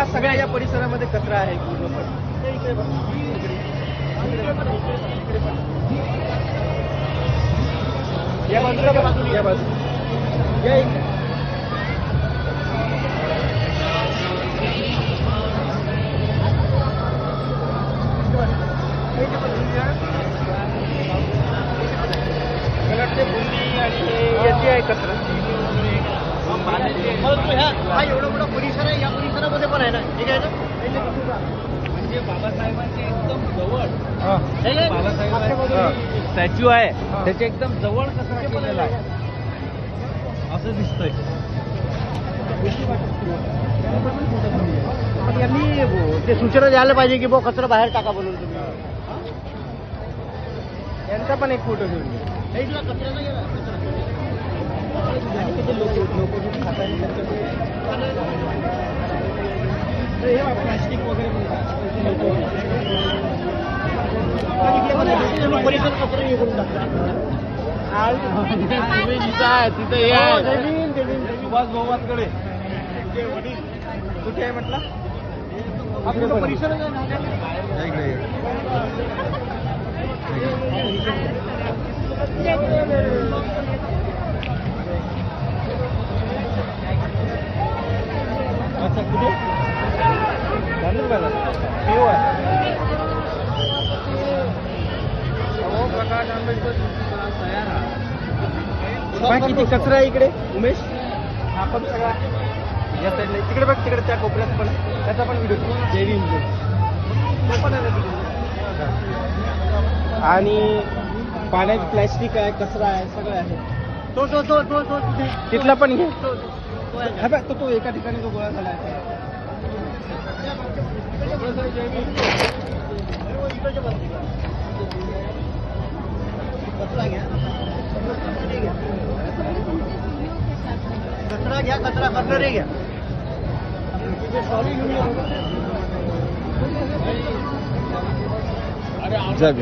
हा सगळ्या या परिसरामध्ये कचरा आहे पूर्णपणे. इकडे बघा. या बाजूला बघा, या बाजूला या इकडे. बुंदी आणि याची आहे कचरा. हा एवढा मोठा परिसर आहे, या परिसरामध्ये पण आहे ना, ठीक आहे ना. म्हणजे बाबासाहेबांच्या एकदम जवळ बाबासाहेबांचा स्टॅच्यू आहे, त्याच्या एकदम जवळ कचरा केलेला आहे असं दिसतंय. यांनी ते सूचना द्यायला पाहिजे की बुवा कचरा बाहेर टाका म्हणून. तुम्ही यांचा पण एक फोटो घेऊन कचरा नाही प्लास्टिक वगैरे परिसर कचरा हे करून टाकतात. तिथं हे आहे सुभाष भाऊकडे कुठे आहे म्हटलं आपलं परिसर अच्छा कुठे प्रकाश आंबेडकर किती कचरा आहे इकडे उमेश. आपण सगळा या साईडला तिकडे बघ, तिकडे त्या कोपऱ्यात पण त्याचा पण व्हिडिओ जैवी तो पण आहे. आणि पाण्यात प्लॅस्टिक आहे, कचरा आहे, सगळं आहे. तो तो तो तो तो तिथला पण घे. तो एका ठिकाणी तो गोळा झाला आहे. कचरा घ्या, कचरा घ्या, कचरा कचरे घ्या. जग